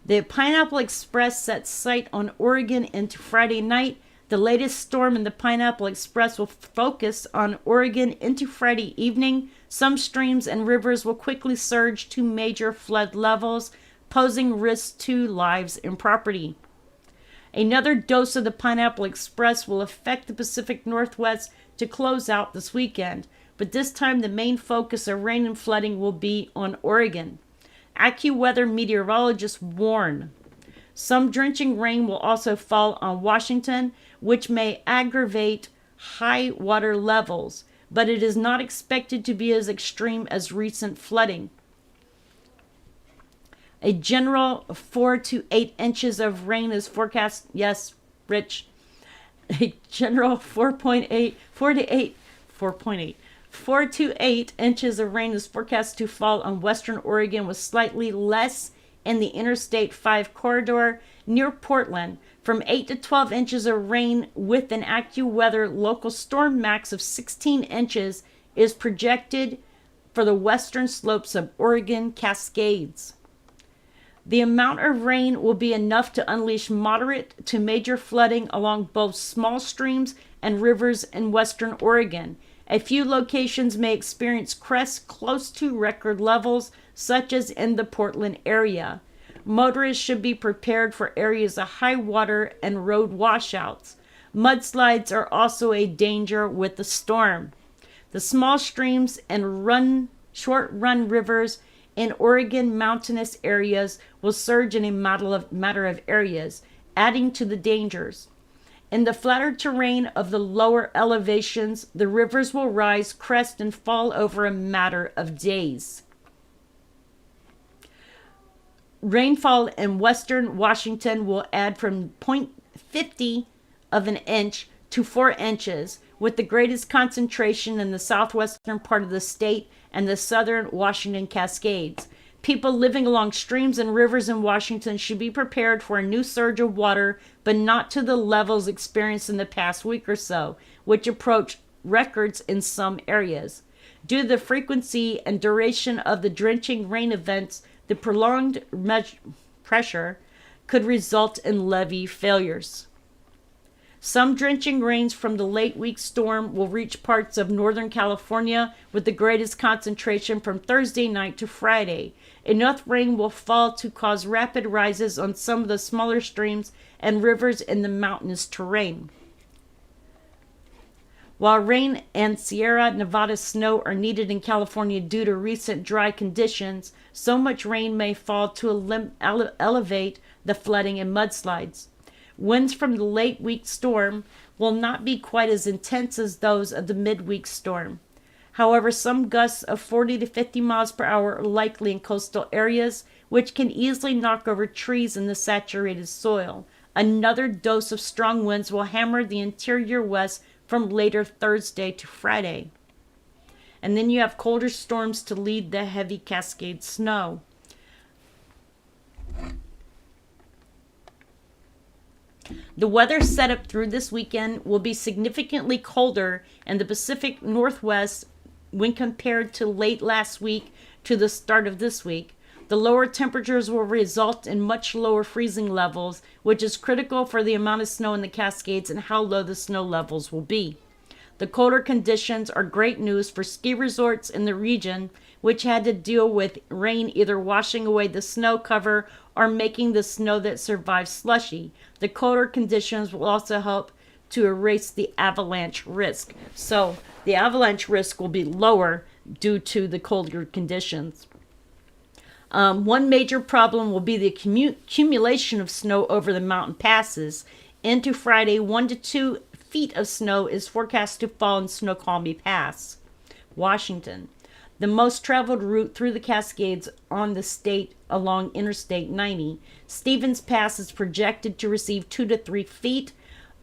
The Pineapple Express sets sight on Oregon into Friday night. The latest storm in the Pineapple Express will focus on Oregon into Friday evening. Some streams and rivers will quickly surge to major flood levels, posing risks to lives and property. Another dose of the Pineapple Express will affect the Pacific Northwest to close out this weekend, but this time the main focus of rain and flooding will be on Oregon. AccuWeather meteorologists warn some drenching rain will also fall on Washington, which may aggravate high water levels, but it is not expected to be as extreme as recent flooding. A general 4 to 8 inches of rain is forecast. Yes, Rich. A general 4 to 8 inches of rain is forecast to fall on western Oregon, with slightly less in the Interstate 5 corridor near Portland. From 8 to 12 inches of rain with an AccuWeather local storm max of 16 inches is projected for the western slopes of Oregon Cascades. The amount of rain will be enough to unleash moderate to major flooding along both small streams and rivers in western Oregon. A few locations may experience crests close to record levels, such as in the Portland area. Motorists should be prepared for areas of high water and road washouts. Mudslides are also a danger with the storm. The small streams and short-run rivers in Oregon mountainous areas will surge in a matter of areas, adding to the dangers. In the flatter terrain of the lower elevations, the rivers will rise, crest, and fall over a matter of days. Rainfall in western Washington will add from 0.50 of an inch to 4 inches, with the greatest concentration in the southwestern part of the state and the southern Washington Cascades. People living along streams and rivers in Washington should be prepared for a new surge of water, but not to the levels experienced in the past week or so, which approach records in some areas. Due to the frequency and duration of the drenching rain events, the prolonged pressure could result in levee failures. Some drenching rains from the late week storm will reach parts of Northern California, with the greatest concentration from Thursday night to Friday. Enough rain will fall to cause rapid rises on some of the smaller streams and rivers in the mountainous terrain. While rain and Sierra Nevada snow are needed in California due to recent dry conditions, so much rain may fall to elevate the flooding and mudslides. Winds from the late week storm will not be quite as intense as those of the midweek storm. However, some gusts of 40 to 50 miles per hour are likely in coastal areas, which can easily knock over trees in the saturated soil. Another dose of strong winds will hammer the interior west from later Thursday to Friday. And then you have colder storms to lead the heavy cascade snow. The weather setup through this weekend will be significantly colder in the Pacific Northwest when compared to late last week to the start of this week. The lower temperatures will result in much lower freezing levels, which is critical for the amount of snow in the Cascades and how low the snow levels will be. The colder conditions are great news for ski resorts in the region, which had to deal with rain either washing away the snow cover or making the snow that survives slushy. The colder conditions will also help to erase the avalanche risk. So the avalanche risk will be lower due to the colder conditions. One major problem will be the accumulation of snow over the mountain passes. Into Friday, 1 to 2 feet of snow is forecast to fall in Snoqualmie Pass, Washington, the most traveled route through the Cascades on the state along Interstate 90. Stevens Pass is projected to receive 2 to 3 feet,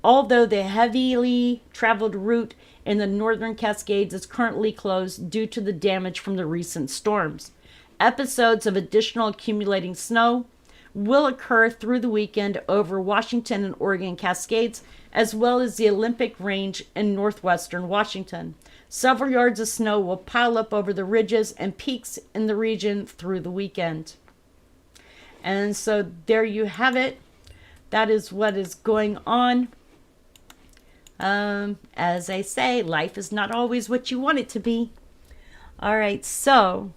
although the heavily traveled route in the northern Cascades is currently closed due to the damage from the recent storms. Episodes of additional accumulating snow will occur through the weekend over Washington and Oregon Cascades, as well as the Olympic Range in northwestern Washington. Several yards of snow will pile up over the ridges and peaks in the region through the weekend. And so there you have it. That is what is going on. As I say, life is not always what you want it to be. All right, so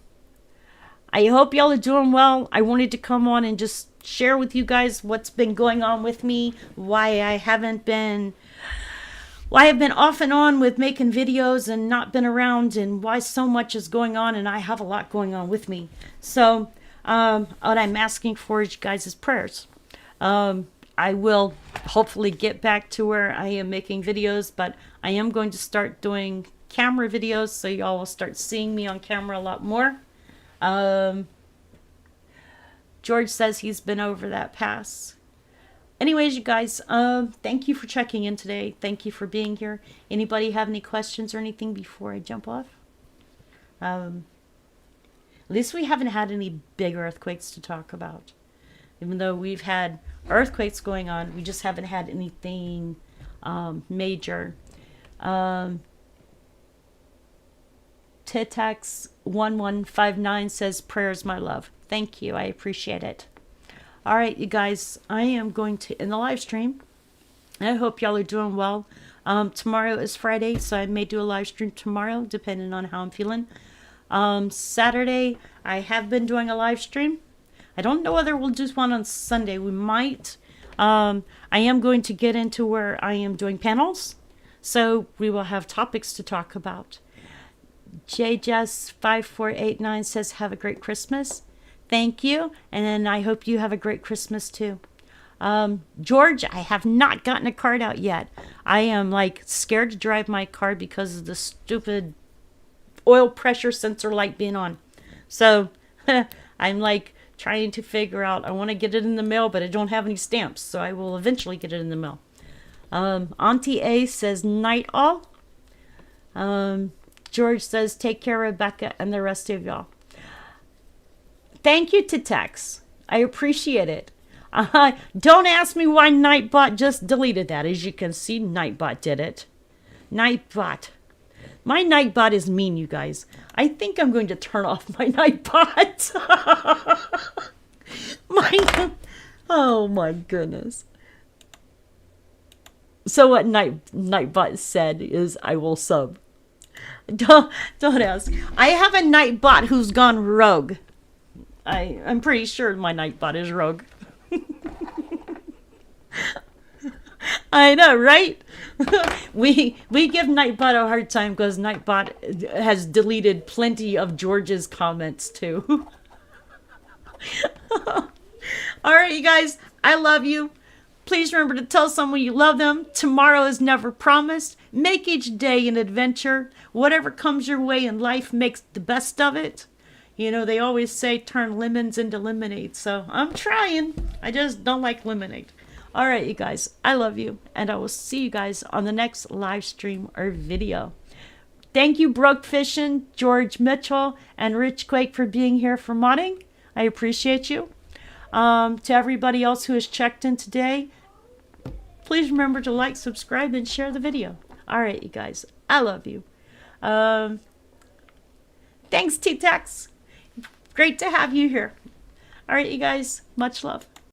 I hope y'all are doing well. I wanted to come on and just share with you guys what's been going on with me, why I've been off and on with making videos and not been around, and why so much is going on, and I have a lot going on with me. So what I'm asking for is you guys' prayers. I will hopefully get back to where I am making videos, but I am going to start doing camera videos, so y'all will start seeing me on camera a lot more. George says he's been over that pass. Anyways, you guys, thank you for checking in today. Thank you for being here. Anybody have any questions or anything before I jump off? At least we haven't had any big earthquakes to talk about. Even though we've had earthquakes going on, we just haven't had anything major. Titax1159 says, prayers, my love. Thank you. I appreciate it. All right, you guys, I am going to end the live stream. I hope y'all are doing well. Tomorrow is Friday, so I may do a live stream tomorrow, depending on how I'm feeling. Saturday, I have been doing a live stream. I don't know whether we'll do one on Sunday. We might. I am going to get into where I am doing panels, so we will have topics to talk about. JJS5489 says, have a great Christmas. Thank you. And then I hope you have a great Christmas too. George, I have not gotten a card out yet. I am like scared to drive my car because of the stupid oil pressure sensor light being on. So I'm like trying to figure out, I want to get it in the mail, but I don't have any stamps. So I will eventually get it in the mail. Auntie A says night all. George says take care, Rebecca, and the rest of y'all. Thank you to Tex. I appreciate it. Don't ask me why Nightbot just deleted that. As you can see, Nightbot did it. Nightbot. My Nightbot is mean, you guys. I think I'm going to turn off my Nightbot. Oh my goodness. So what Nightbot said is, I will sub. Don't ask. I have a Nightbot who's gone rogue. I'm pretty sure my Nightbot is rogue. I know, right? we give Nightbot a hard time because Nightbot has deleted plenty of George's comments too. All right, you guys, I love you. Please remember to tell someone you love them. Tomorrow is never promised. Make each day an adventure. Whatever comes your way in life, makes the best of it. You know, they always say turn lemons into lemonade. So I'm trying. I just don't like lemonade. All right, you guys, I love you. And I will see you guys on the next live stream or video. Thank you, Broke Fishing, George Mitchell, and Rich Quake for being here for modding. I appreciate you. To everybody else who has checked in today, please remember to like, subscribe, and share the video. All right, you guys, I love you. Thanks, T-Tex. Great to have you here. All right, you guys, much love.